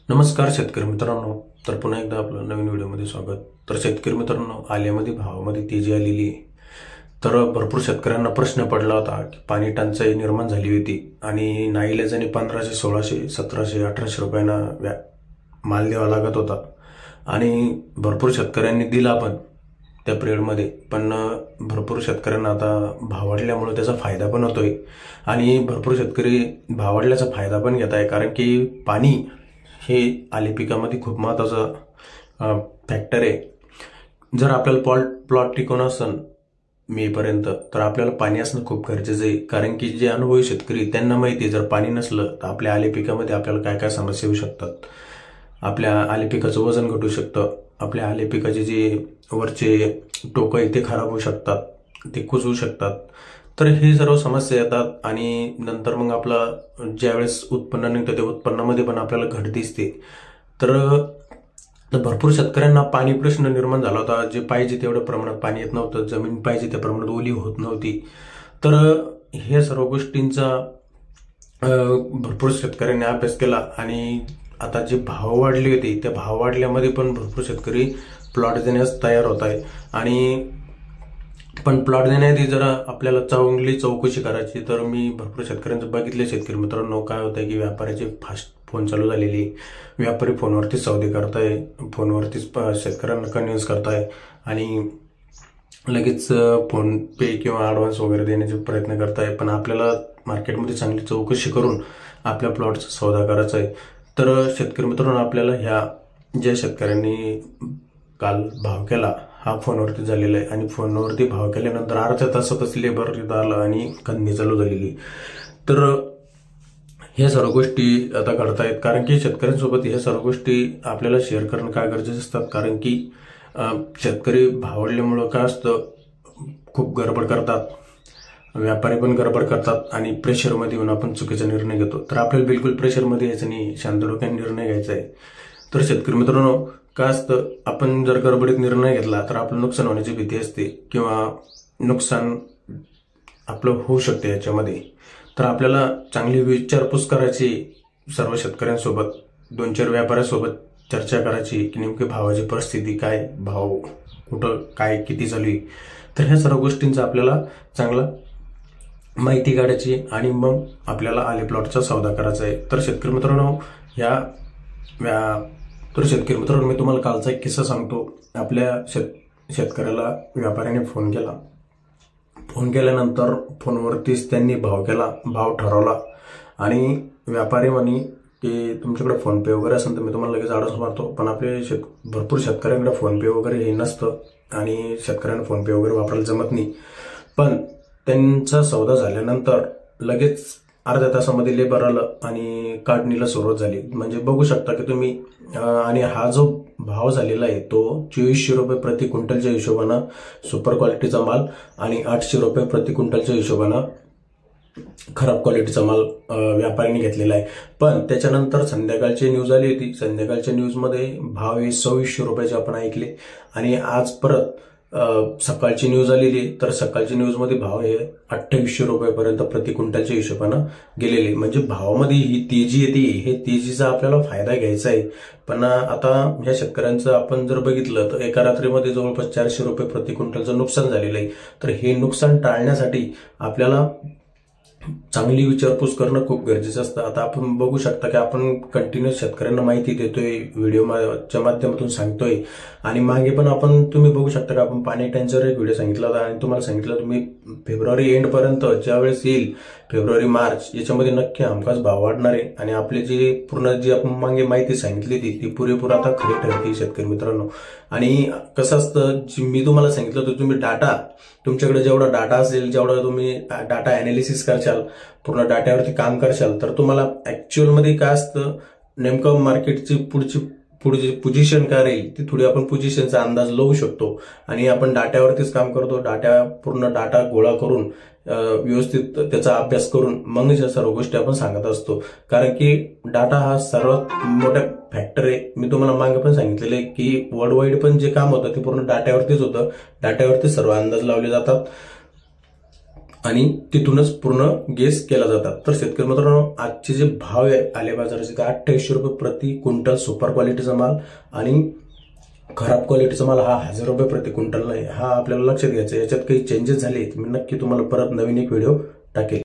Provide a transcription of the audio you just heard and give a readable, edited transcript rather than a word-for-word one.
नमस्कार शेतकरी मित्रांनो. तर पुन्हा एकदा आपलं नवीन व्हिडिओमध्ये स्वागत. तर शेतकरी मित्रांनो, आल्यामध्ये भावामध्ये तेजी आलेली आहे. तर भरपूर शेतकऱ्यांना प्रश्न पडला होता की पाणी टंचाई निर्माण झाली होती आणि नाईलाजाने 1500, 1600, 1700, 1800 रुपयांना माल द्यावा लागत होता आणि भरपूर शेतकऱ्यांनी दिला पण त्या पिरियडमध्ये. पण भरपूर शेतकऱ्यांना आता भाव वाढल्यामुळे त्याचा फायदा पण होतोय आणि भरपूर शेतकरी भाव वाढल्याचा फायदा पण घेत आहे, कारण की पाणी हे आले पिकामध्ये खूप महत्त्वाचा फॅक्टर आहे. जर आपल्याला प्लॉट टिकवणं असेल मेपर्यंत तर आपल्याला पाणी असणं खूप गरजेचं आहे, कारण की जे अनुभवी शेतकरी त्यांना माहिती आहे जर पाणी नसलं तर आपल्या आले पिकामध्ये आपल्याला काय काय समस्या येऊ शकतात. आपल्या आले पिकाचं वजन घटू शकतं, आपल्या आले पिकाचे जे वरचे टोकं आहे ते खराब होऊ शकतात, ते कुजवू शकतात. तर हे सर्व समस्या येतात आणि नंतर मग आपला ज्यावेळेस उत्पन्न निघतं त्या उत्पन्नामध्ये पण आपल्याला घट दिसते. तर भरपूर शेतकऱ्यांना पाणी प्रश्न निर्माण झाला होता. जे पाहिजे तेवढ्या प्रमाणात पाणी येत नव्हतं, जमीन पाहिजे त्या प्रमाणात ओली होत नव्हती. तर हे सर्व गोष्टींचा भरपूर शेतकऱ्यांनी अभ्यास केला आणि आता जे भाव वाढले होते त्या भाव वाढल्यामध्ये पण भरपूर शेतकरी प्लॉट देण्यास तयार होत आहे. आणि पण प्लॉट देण्याआधी जरा आपल्याला चांगली चौकशी करायची. तर मी भरपूर शेतकऱ्यांचं बघितले शेतकरी मित्रांनो, काय होतंय की व्यापाऱ्याचे फास्ट फोन चालू झालेली, व्यापारी फोनवरतीच सौदे करताय, फोनवरतीच शेतकऱ्यांना कन्व्हिन्स करताय आणि लगेच फोन पे किंवा ॲडव्हान्स वगैरे देण्याचे प्रयत्न करताय. पण आपल्याला मार्केटमध्ये चांगली चौकशी करून आपल्या प्लॉटचा सौदा करायचा आहे. तर शेतकरी मित्रांनो, आपल्याला ह्या ज्या शेतकऱ्यांनी काल भाव केला हा फोनवरती झालेला आहे आणि फोनवरती भाव केल्यानंतर अर्ध्या तासातच लेबर आलं आणि खंदणी चालू झालेली. तर ह्या सर्व गोष्टी आता घडतायत, कारण की शेतकऱ्यांसोबत ह्या सर्व गोष्टी आपल्याला शेअर करणं काय गरजेचं असतात. कारण की शेतकरी भाव वाढल्यामुळं काय असतं, खूप गडबड करतात, व्यापारी पण गडबड करतात आणि प्रेशरमध्ये येऊन आपण चुकीचा निर्णय घेतो. तर आपल्याला बिलकुल प्रेशरमध्ये यायचं नाही, शांत डोक्याने निर्णय घ्यायचा आहे. तर शेतकरी मित्रांनो, काय असतं, आपण जर गडबडीत निर्णय घेतला तर आपलं नुकसान होण्याची भीती असते किंवा नुकसान आपलं होऊ शकते याच्यामध्ये. तर आपल्याला चांगली विचारपूस करायची, सर्व शेतकऱ्यांसोबत 2-4 व्यापाऱ्यांसोबत चर्चा करायची की नेमकी भावाची परिस्थिती काय, भाव कुठं काय किती चालू आहे. तर ह्या सर्व गोष्टींचा आपल्याला चांगला माहिती काढायची आणि मग आपल्याला आले प्लॉटचा सौदा करायचा आहे. तर शेतकरी मित्रांनो, शेतकरी मित्रांनो, मी तुम्हाला कालचा एक किस्सा सांगतो. आपल्या शेतकऱ्याला व्यापाऱ्याने फोन केला. फोन केल्यानंतर फोनवरतीच त्यांनी भाव केला, भाव ठरवला आणि व्यापारी म्हणे की तुमच्याकडे फोनपे वगैरे असेल तर मी तुम्हाला लगेच ॲडव्हान्स मारतो. पण आपले भरपूर शेतकऱ्यांकडे फोनपे वगैरे हे नसतं आणि शेतकऱ्यांना फोनपे वगैरे वापरायला जमत नाही. पण त्यांचा सौदा झाल्यानंतर लगेच अर्ध्या तासामध्ये लेबर आलं आणि काढणीला सुरुवात झाली. म्हणजे बघू शकता की तुम्ही. आणि हा जो भाव झालेला आहे तो 2400 रुपये प्रति क्विंटलच्या हिशोबानं सुपर क्वालिटीचा माल आणि 800 रुपये प्रति क्विंटलच्या हिशोबानं खराब क्वालिटीचा माल व्यापाऱ्यांनी घेतलेला आहे. पण त्याच्यानंतर संध्याकाळची न्यूज आली होती. संध्याकाळच्या न्यूजमध्ये भाव हे 2600 रुपयाचे आपण ऐकले आणि आज परत सकाळची न्यूज आलेली. तर सकाळची न्यूजमध्ये भाव हे 2800 रुपयापर्यंत प्रति क्विंटलच्या हिशोबानं गेलेले. म्हणजे भावामध्ये ही तेजी येते, हे तेजीचा आपल्याला फायदा घ्यायचा आहे. पण आता ह्या शेतकऱ्यांचं आपण जर बघितलं तर एका रात्रीमध्ये जवळपास 400 रुपये प्रति क्विंटलचं नुकसान झालेलं आहे. तर हे नुकसान टाळण्यासाठी आपल्याला चांगली विचारपूस करणं खूप गरजेचं असतं. आता आपण बघू शकता की आपण कंटिन्युअस शेतकऱ्यांना माहिती देतोय, व्हिडिओच्या माध्यमातून सांगतोय आणि मागे पण तुम्ही बघू शकता की आपण पाणी टंचाईवर एक व्हिडिओ सांगितला होता आणि तुम्हाला सांगितलं तुम्ही फेब्रुवारी एंडपर्यंत ज्यावेळेस येईल, फेब्रुवारी मार्च, याच्यामध्ये नक्की हमखास भाव वाढणार आहे. आणि आपली जी पूर्ण जी आपण मागे माहिती सांगितली ती पुरेपूर आता खरी ठरते शेतकरी मित्रांनो. आणि कसं असतं, मी तुम्हाला सांगितलं होतं, तुम्ही तुमच्याकडे जेवढा डाटा असेल, जेवढा तुम्ही डाटा अनालिसिस करशाल, पूर्ण डाट्यावरती काम करशाल, तर तुम्हाला ऍक्च्युअलमध्ये काय असतं, नेमकं मार्केटची पुढची पोझिशन काय राहील ती थोडी आपण पोझिशनचा अंदाज लावू शकतो. आणि आपण डाट्यावरतीच काम करतो. पूर्ण डाटा गोळा करून व्यवस्थित त्याचा अभ्यास करून मग या सर्व गोष्टी आपण सांगत असतो. कारण की डाटा हा सर्वात मोठा फॅक्टर आहे. मी तुम्हाला मागे पण सांगितलेलं आहे की वर्ल्ड वाईड पण जे काम होतं ते पूर्ण डाट्यावरतीच होतं. डाट्यावरती सर्व अंदाज लावले जातात आणि तिथूनच पूर्ण गेस केला जातात. तर शेतकरी मित्रांनो, आजचे जे भाव आहे आले बाजाराचे, 2800 रुपये प्रति क्विंटल सुपर क्वालिटीचा माल आणि खराब क्वालिटीचा माल हा 1000 रुपये प्रति क्विंटल नाही. हा आपल्याला लक्षात घ्यायचा. याच्यात काही चेंजेस झाले मी नक्की तुम्हाला परत नवीन एक व्हिडिओ टाकेल.